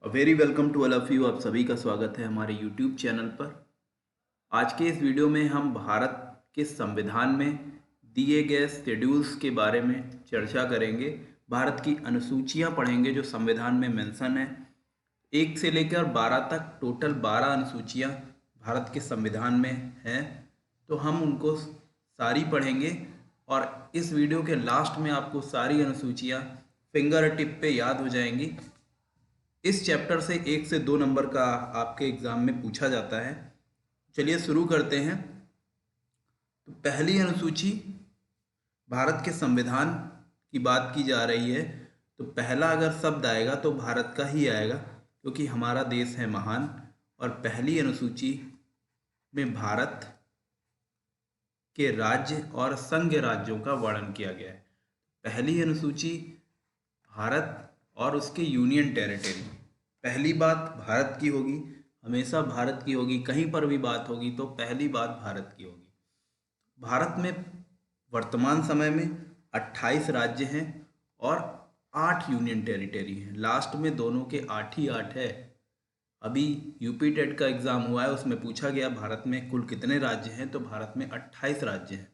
Very welcome to all of you. आप सभी का स्वागत है हमारे यूट्यूब चैनल पर। आज के इस वीडियो में हम भारत के संविधान में दिए गए शेड्यूल्स के बारे में चर्चा करेंगे। भारत की अनुसूचियां पढ़ेंगे जो संविधान में मेंशन है। 1 से लेकर 12 तक टोटल 12 अनुसूचियां भारत के संविधान में हैं, तो हम उनको सारी पढ़ेंगे। और इस वीडियो के लास्ट में आपको सारी अनुसूचियां फिंगर टिप पे याद हो जाएंगी। इस चैप्टर से 1 से 2 नंबर का आपके एग्जाम में पूछा जाता है। चलिए शुरू करते हैं। तो पहली अनुसूची, भारत के संविधान की बात की जा रही है, तो पहला अगर शब्द आएगा तो भारत का ही आएगा, क्योंकि हमारा देश है महान। और पहली अनुसूची में भारत के राज्य और संघ राज्यों का वर्णन किया गया है। पहली अनुसूची भारत और उसके यूनियन टेरिटरी। पहली बात भारत की होगी, हमेशा भारत की होगी। कहीं पर भी बात होगी तो पहली बात भारत की होगी। भारत में वर्तमान समय में 28 राज्य हैं और 8 यूनियन टेरिटरी हैं। लास्ट में दोनों के 8 ही 8 है। अभी यूपी टेट का एग्जाम हुआ है, उसमें पूछा गया भारत में कुल कितने राज्य हैं, तो भारत में 28 राज्य हैं।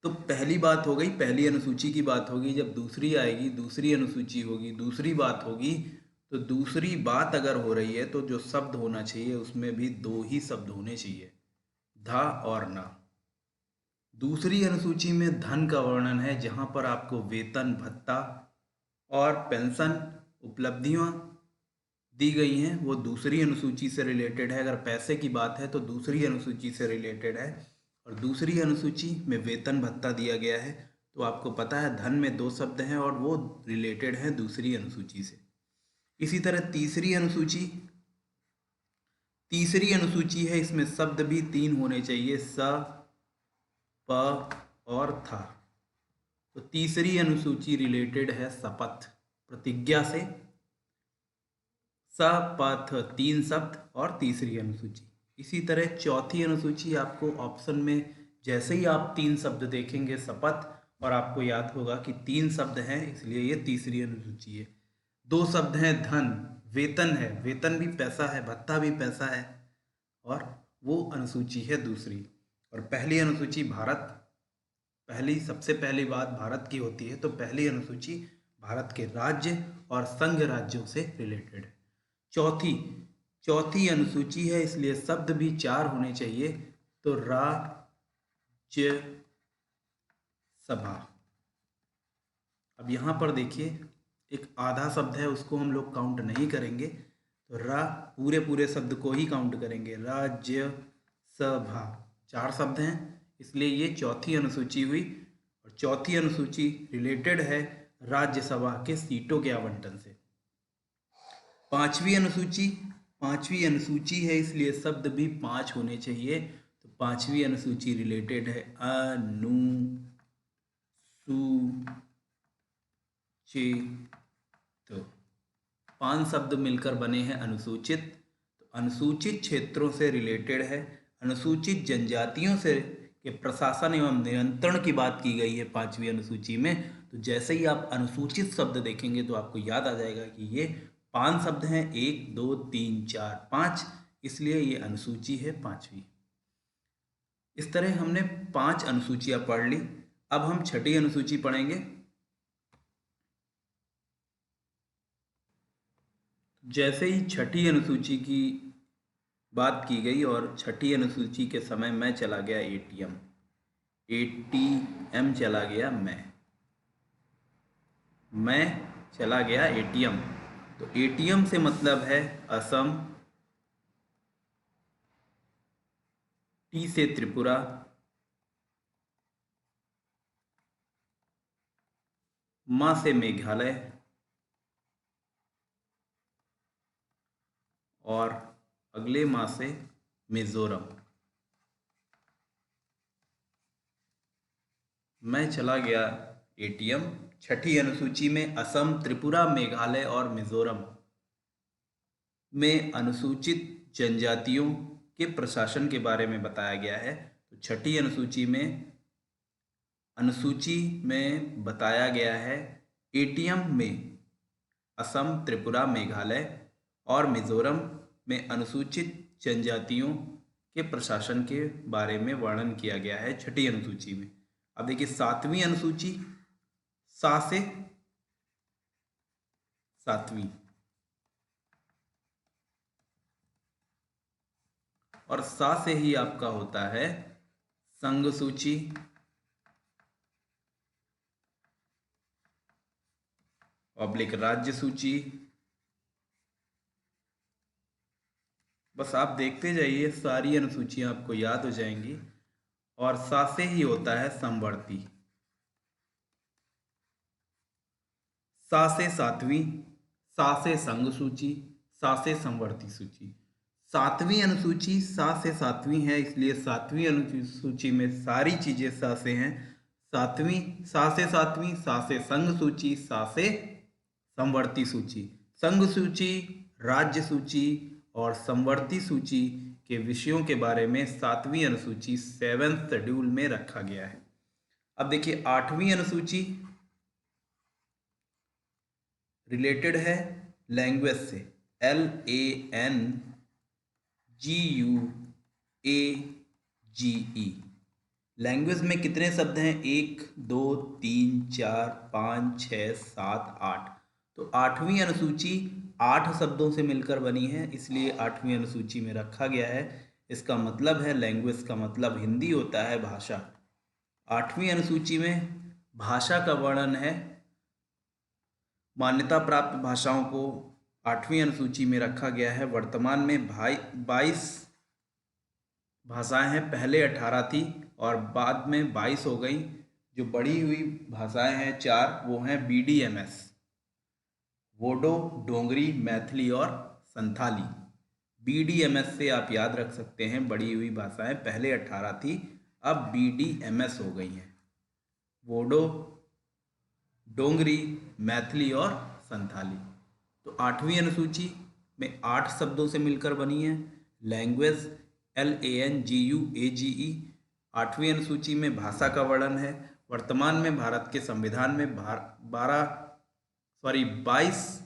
तो पहली बात हो गई, पहली अनुसूची की बात होगी। जब दूसरी आएगी, दूसरी अनुसूची होगी, दूसरी बात होगी। तो दूसरी बात अगर हो रही है तो जो शब्द होना चाहिए उसमें भी 2 ही शब्द होने चाहिए, धा और ना। दूसरी अनुसूची में धन का वर्णन है, जहां पर आपको वेतन भत्ता और पेंशन उपलब्धियां दी गई हैं, वो दूसरी अनुसूची से रिलेटेड है। अगर पैसे की बात है तो दूसरी अनुसूची से रिलेटेड है। और दूसरी अनुसूची में वेतन भत्ता दिया गया है, तो आपको पता है धन में 2 शब्द हैं और वो रिलेटेड है दूसरी अनुसूची से। इसी तरह तीसरी अनुसूची है, इसमें शब्द भी 3 होने चाहिए, स, प और था। तो तीसरी अनुसूची रिलेटेड है शपथ, प्रतिज्ञा से। शपथ 3 शब्द और तीसरी अनुसूची। इसी तरह चौथी अनुसूची आपको ऑप्शन में जैसे ही आप 3 शब्द देखेंगे शपथ, और आपको याद होगा कि 3 शब्द हैं, इसलिए ये तीसरी अनुसूची है। 2 शब्द हैं धन, वेतन है, वेतन भी पैसा है, भत्ता भी पैसा है, और वो अनुसूची है दूसरी। और पहली अनुसूची भारत, पहली सबसे पहली बात भारत की होती है, तो पहली अनुसूची भारत के राज्य और संघ राज्यों से रिलेटेड है। चौथी चौथी अनुसूची है, इसलिए शब्द भी 4 होने चाहिए, तो राज्य सभा। अब यहाँ पर देखिए, एक आधा शब्द है, उसको हम लोग काउंट नहीं करेंगे, तो पूरे पूरे शब्द को ही काउंट करेंगे। राज्य सभा 4 शब्द हैं, इसलिए ये चौथी अनुसूची हुई। और चौथी अनुसूची रिलेटेड है राज्यसभा के सीटों के आवंटन से। पांचवी अनुसूची है, इसलिए शब्द भी 5 होने चाहिए, तो पांचवी अनुसूची रिलेटेड है अनुसूचित। 5 शब्द मिलकर बने हैं अनुसूचित। तो अनुसूचित क्षेत्रों से रिलेटेड है, अनुसूचित जनजातियों से के प्रशासन एवं नियंत्रण की बात की गई है 5वीं अनुसूची में। तो जैसे ही आप अनुसूचित शब्द देखेंगे तो आपको याद आ जाएगा कि ये 5 शब्द हैं, 1 2 3 4 5, इसलिए ये अनुसूची है 5वीं। इस तरह हमने 5 अनुसूचियां पढ़ ली। अब हम छठी अनुसूची पढ़ेंगे। जैसे ही छठी अनुसूची की बात की गई और छठी अनुसूची के समय मैं चला गया एटीएम चला गया, मैं चला गया एटीएम। तो एटीएम से मतलब है असम, टी से त्रिपुरा, मा से मेघालय, और अगले माह से मिजोरम। मैं चला गया एटीएम। छठी अनुसूची में असम, त्रिपुरा, मेघालय और मिजोरम में अनुसूचित जनजातियों के प्रशासन के बारे में बताया गया है। तो छठी अनुसूची में बताया गया है एटीएम में असम, त्रिपुरा, मेघालय और मिजोरम में अनुसूचित जनजातियों के प्रशासन के बारे में वर्णन किया गया है छठी अनुसूची में। अब देखिए सातवीं अनुसूची, सा से सातवीं, और सा से ही आपका होता है संघ सूची, पब्लिक राज्य सूची। बस आप देखते जाइए, सारी अनुसूचियां आपको याद हो जाएंगी। और सा से ही होता है समवर्ती, सा से सातवीं, सा से संघ सूची, सा से समवर्ती सूची। सातवीं अनुसूची सा से सातवीं है, इसलिए सातवीं अनुसूची में सारी चीजें सा से हैं। सातवीं, सा से सातवीं, सा से संघ सूची, सा से समवर्ती सूची। संघ सूची, राज्य सूची और समवर्ती सूची के विषयों के बारे में सातवीं अनुसूची 7th शेड्यूल में रखा गया है। अब देखिए आठवीं अनुसूची रिलेटेड है लैंग्वेज से, LANGUAGE। लैंग्वेज में कितने शब्द हैं? 1 2 3 4 5 6 7 8। तो आठवीं अनुसूची 8 शब्दों से मिलकर बनी है, इसलिए आठवीं अनुसूची में रखा गया है। इसका मतलब है, लैंग्वेज का मतलब हिंदी होता है, भाषा। आठवीं अनुसूची में भाषा का वर्णन है। मान्यता प्राप्त भाषाओं को आठवीं अनुसूची में रखा गया है। वर्तमान में 22 भाषाएं हैं, पहले 18 थी और बाद में 22 हो गई। जो बढ़ी हुई भाषाएं हैं 4, वो हैं BDMS, बोडो, डोंगरी, मैथिली और संथाली। BDMS से आप याद रख सकते हैं, बढ़ी हुई भाषाएं पहले 18 थी, अब BDMS हो गई हैं, बोडो, डोंगरी, मैथिली और संथाली। तो आठवीं अनुसूची में 8 शब्दों से मिलकर बनी है। Language LANGUAGE। आठवीं अनुसूची में भाषा का वर्णन है। वर्तमान में भारत के संविधान में 22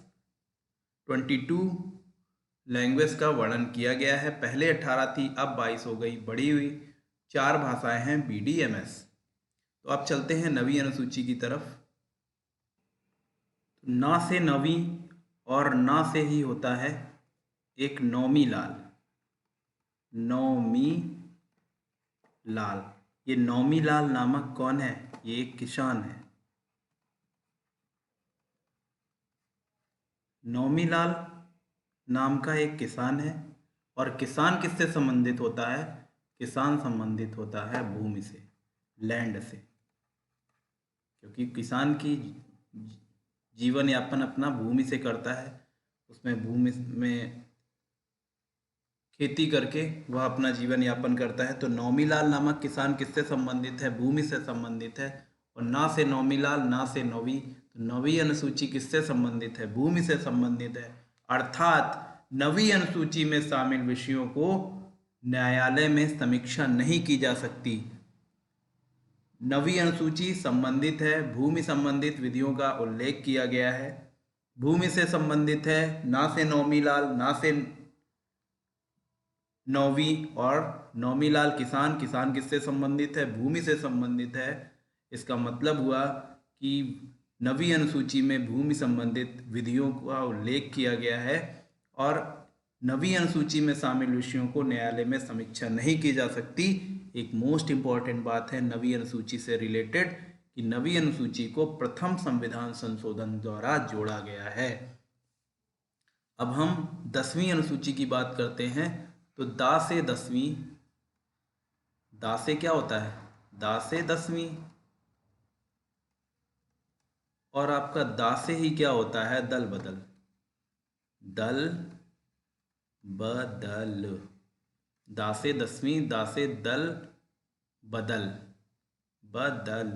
लैंग्वेज का वर्णन किया गया है। पहले 18 थी, अब 22 हो गई, बढ़ी हुई 4 भाषाएं हैं BDMS। तो अब चलते हैं नवीं अनुसूची की तरफ। ना से नवीं और ना से ही होता है एक नौमी लाल। नौमी लाल, ये नौमी लाल नामक कौन है? ये एक किसान है। नौमी लाल नाम का एक किसान है। और किसान किससे संबंधित होता है? किसान संबंधित होता है भूमि से, लैंड से, क्योंकि किसान की जीवन यापन अपना भूमि से करता है। उसमें भूमि में खेती करके वह अपना जीवन यापन करता है। तो नौमीलाल नामक किसान किससे संबंधित है? भूमि से संबंधित है। और ना से नौमीलाल, ना से नौवीं, तो नवीं अनुसूची किससे संबंधित है? भूमि से संबंधित है। अर्थात नवीं अनुसूची में शामिल विषयों को न्यायालय में समीक्षा नहीं की जा सकती। नवीं अनुसूची संबंधित है, भूमि संबंधित विधियों का उल्लेख किया गया है। भूमि से संबंधित है, ना से नौमीलाल, ना से नौवीं, और नौमीलाल किसान, किसान किससे संबंधित है? भूमि से संबंधित है। इसका मतलब हुआ कि नवीं अनुसूची में भूमि संबंधित विधियों का उल्लेख किया गया है और नवीं अनुसूची में शामिल विषयों को न्यायालय में समीक्षा नहीं की जा सकती। एक मोस्ट इंपॉर्टेंट बात है नवीं अनुसूची से रिलेटेड कि नवीं अनुसूची को प्रथम संविधान संशोधन द्वारा जोड़ा गया है। अब हम 10वीं अनुसूची की बात करते हैं। तो दा से 10वीं, दा से क्या होता है? दा से 10वीं, और आपका दा से ही क्या होता है? दल बदल, दल बदल। दा से 10वीं, दा से दल बदल, बदल।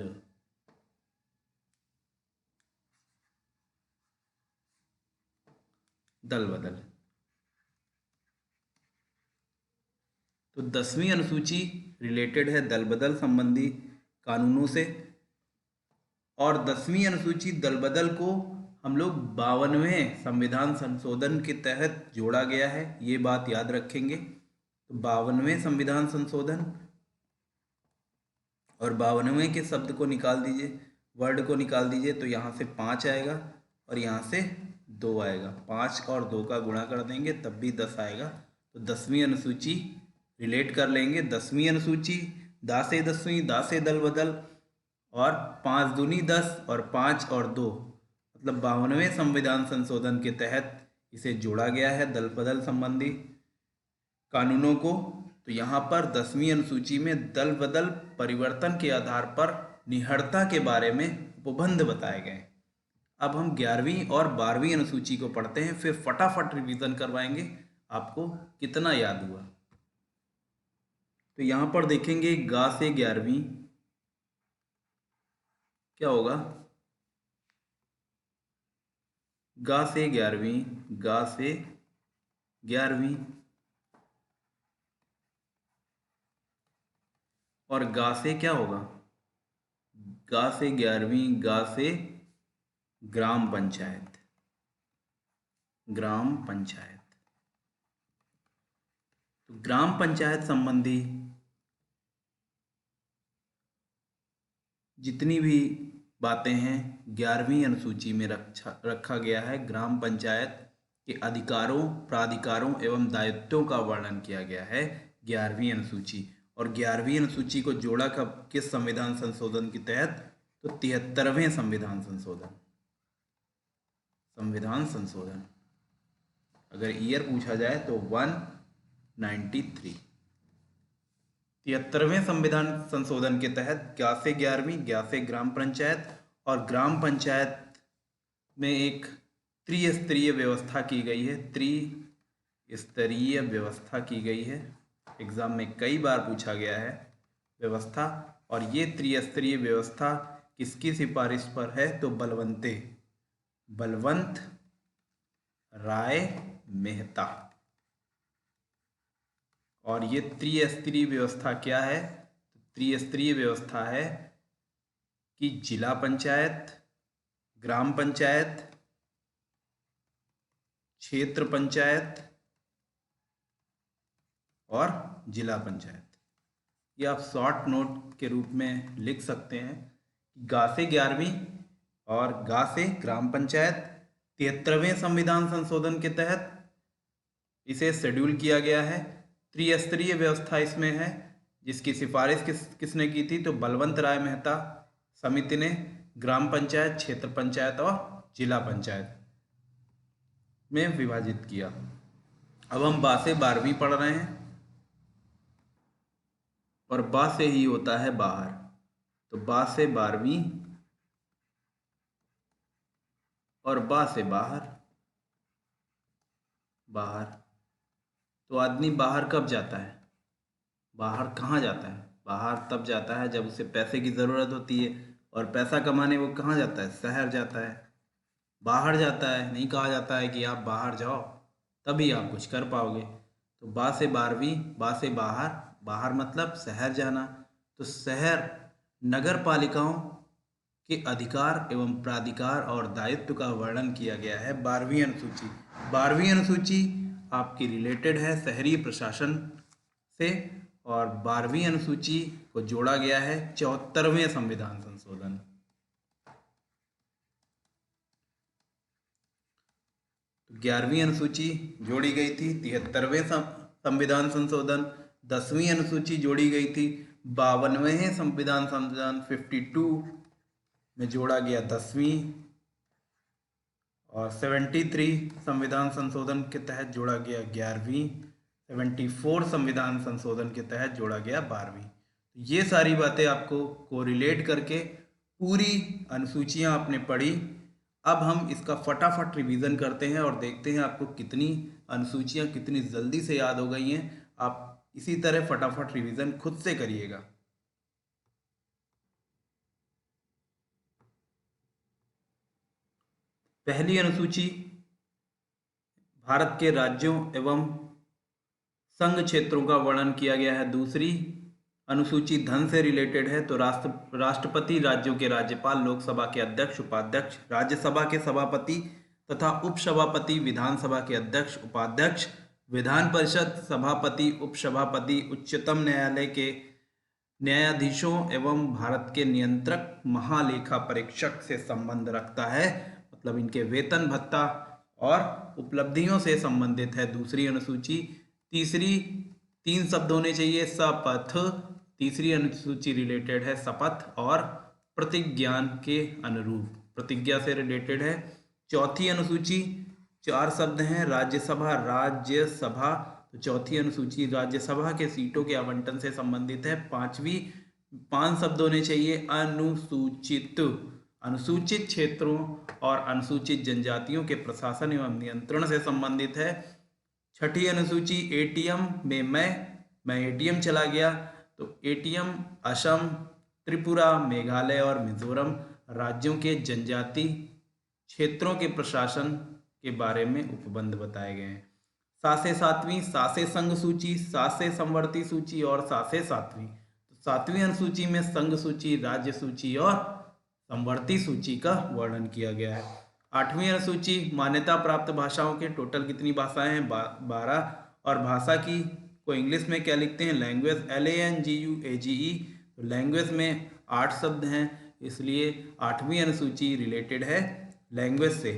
दल बदल। तो 10वीं अनुसूची रिलेटेड है दल बदल संबंधी कानूनों से। और 10वीं अनुसूची दल बदल को हम लोग 52वें संविधान संशोधन के तहत जोड़ा गया है, ये बात याद रखेंगे। तो 52वें संविधान संशोधन, और 52वें के शब्द को निकाल दीजिए, वर्ड को निकाल दीजिए, तो यहाँ से 5 आएगा और यहाँ से 2 आएगा। 5 और 2 का गुणा कर देंगे तब भी 10 आएगा। तो 10वीं अनुसूची रिलेट कर लेंगे। 10वीं अनुसूची, दा से 10वीं, दा से दल बदल, और 5 दूनी 10 और 5 और 2, मतलब 52वें संविधान संशोधन के तहत इसे जोड़ा गया है दल बदल संबंधी कानूनों को। तो यहाँ पर 10वीं अनुसूची में दल बदल परिवर्तन के आधार पर निहड़ता के बारे में उपबंध बताए गए। अब हम 11वीं और 12वीं अनुसूची को पढ़ते हैं, फिर फटाफट रिवीजन करवाएंगे आपको कितना याद हुआ। तो यहाँ पर देखेंगे गा से 11वीं क्या होगा, गा से 11वीं, गा से 11वीं, और गा से क्या होगा, गा से 11वीं, गा से ग्राम पंचायत, ग्राम पंचायत। तो ग्राम पंचायत संबंधी जितनी भी बातें हैं 11वीं अनुसूची में रखा गया है। ग्राम पंचायत के अधिकारों, प्राधिकारों एवं दायित्वों का वर्णन किया गया है 11वीं अनुसूची। और 11वीं अनुसूची को जोड़ा कब, किस संविधान संशोधन के तहत, तो 73वें संविधान संशोधन, संविधान संशोधन। अगर ईयर पूछा जाए तो 193। 73वें संविधान संशोधन के तहत ग्या से 11वीं, ग्या से ग्राम पंचायत, और ग्राम पंचायत में एक त्रिस्तरीय व्यवस्था की गई है, त्रिस्तरीय व्यवस्था की गई है। एग्जाम में कई बार पूछा गया है व्यवस्था। और ये त्रिस्तरीय व्यवस्था किसकी सिफारिश पर है, तो बलवंत राय मेहता। और ये त्रिस्तरीय व्यवस्था क्या है, त्रिस्तरीय व्यवस्था है कि जिला पंचायत, ग्राम पंचायत, क्षेत्र पंचायत और जिला पंचायत। ये आप शॉर्ट नोट के रूप में लिख सकते हैं। गा से 11वीं और गा से ग्राम पंचायत 73वें संविधान संशोधन के तहत इसे शेड्यूल किया गया है। त्रिस्तरीय व्यवस्था इसमें है, जिसकी सिफारिश किसने की थी, तो बलवंत राय मेहता समिति ने ग्राम पंचायत, क्षेत्र पंचायत और जिला पंचायत में विभाजित किया। अब हम बा से 12वीं पढ़ रहे हैं, और बा से ही होता है बाहर। तो बा से 12वीं और बा से बाहर, बाहर। तो आदमी बाहर कब जाता है, बाहर कहाँ जाता है, बाहर तब जाता है जब उसे पैसे की ज़रूरत होती है, और पैसा कमाने वो कहाँ जाता है, शहर जाता है, बाहर जाता है। नहीं कहा जाता है कि आप बाहर जाओ तभी आप कुछ कर पाओगे। तो बा से 12वीं, बा से बाहर, बाहर मतलब शहर जाना। तो शहर नगर पालिकाओं के अधिकार एवं प्राधिकार और दायित्व का वर्णन किया गया है 12वीं अनुसूची। 12वीं अनुसूची आपकी रिलेटेड है शहरी प्रशासन से, और 12वीं अनुसूची को जोड़ा गया है 74वें संविधान संशोधन। तो 11वीं अनुसूची जोड़ी गई थी 73वें संविधान संशोधन। 10वीं अनुसूची जोड़ी गई थी 52वें संविधान संशोधन 52 में जोड़ा गया 10वीं, और 73 संविधान संशोधन के तहत जोड़ा गया 11वीं, 74 संविधान संशोधन के तहत जोड़ा गया 12वीं। ये सारी बातें आपको कोरिलेट करके पूरी अनुसूचियां आपने पढ़ी। अब हम इसका फटाफट रिवीजन करते हैं और देखते हैं आपको कितनी अनुसूचियां कितनी जल्दी से याद हो गई हैं। आप इसी तरह फटाफट रिवीजन खुद से करिएगा। पहली अनुसूची भारत के राज्यों एवं संघ क्षेत्रों का वर्णन किया गया है। दूसरी अनुसूची धन से रिलेटेड है तो राष्ट्रपति, राज्यों के राज्यपाल, लोकसभा के अध्यक्ष, उपाध्यक्ष, राज्यसभा के सभापति तथा उपसभापति, विधानसभा के अध्यक्ष, उपाध्यक्ष, विधान परिषद सभापति, उपसभापति, उच्चतम न्यायालय के न्यायाधीशों एवं भारत के नियंत्रक महालेखा परीक्षक से संबंध रखता है। मतलब इनके वेतन भत्ता और उपलब्धियों से संबंधित है दूसरी अनुसूची। तीसरी 3 शब्द होने चाहिए, शपथ। तीसरी अनुसूची रिलेटेड है शपथ और प्रतिज्ञान के अनुरूप, प्रतिज्ञा से रिलेटेड है। चौथी अनुसूची 4 शब्द हैं, राज्यसभा, राज्यसभा। तो चौथी अनुसूची राज्यसभा के सीटों के आवंटन से संबंधित है। 5 शब्द होने चाहिए, अनुसूचित, अनुसूचित क्षेत्रों और अनुसूचित जनजातियों के प्रशासन एवं नियंत्रण से संबंधित है। छठी अनुसूची एटीएम में मैं एटीएम चला गया, तो एटीएम असम, त्रिपुरा, मेघालय और मिजोरम राज्यों के जनजाति क्षेत्रों के प्रशासन के बारे में उपबंध बताए गए हैं। 7 से 7वीं, 7 से संघ सूची, 7 से समवर्ती सूची और 7 से 7वीं। तो 7वीं अनुसूची में संघ सूची, राज्य सूची और समवर्ती सूची का वर्णन किया गया है। 8वीं अनुसूची मान्यता प्राप्त भाषाओं के टोटल कितनी भाषाएं हैं, 12। और भाषा की को इंग्लिश में क्या लिखते हैं, लैंग्वेज, LANGUAGE। तो लैंग्वेज में 8 शब्द हैं, इसलिए 8वीं अनुसूची रिलेटेड है लैंग्वेज से।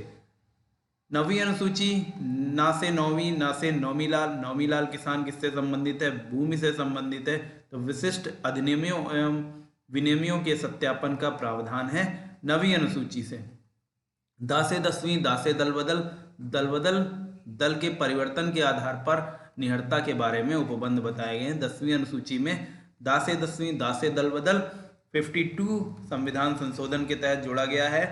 9वीं अनुसूची ना से 9वीं, ना से नौमीलाल। नौमीलाल किसान किससे संबंधित है, भूमि से संबंधित है। तो विशिष्ट अधिनियमों एवं विनियमों के सत्यापन का प्रावधान है 9वीं अनुसूची से। 10 से 10वीं, 10 से दल बदल, दल बदल दल के परिवर्तन के आधार पर निहरता के बारे में उपबंध बताए गए हैं 10वीं अनुसूची में। 10 से 10वीं, 10 से दल बदल 52 संविधान संशोधन के तहत जोड़ा गया है।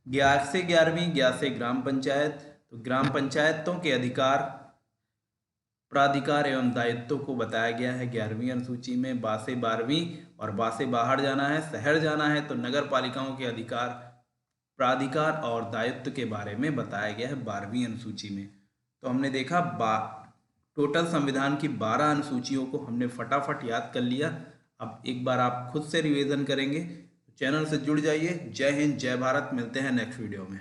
11 से 11वीं, 11 से ग्राम पंचायत। तो ग्राम पंचायतों के अधिकार, प्राधिकार एवं दायित्व को बताया गया है 11वीं अनुसूची में। 12 से 12वीं और 12 से बाहर जाना है, शहर जाना है, तो नगर पालिकाओं के अधिकार, प्राधिकार और दायित्व के बारे में बताया गया है 12वीं अनुसूची में। तो हमने देखा टोटल संविधान की 12 अनुसूचियों को हमने फटाफट याद कर लिया। अब एक बार आप खुद से रिवीजन करेंगे। चैनल से जुड़ जाइए। जय हिंद, जय भारत। मिलते हैं नेक्स्ट वीडियो में।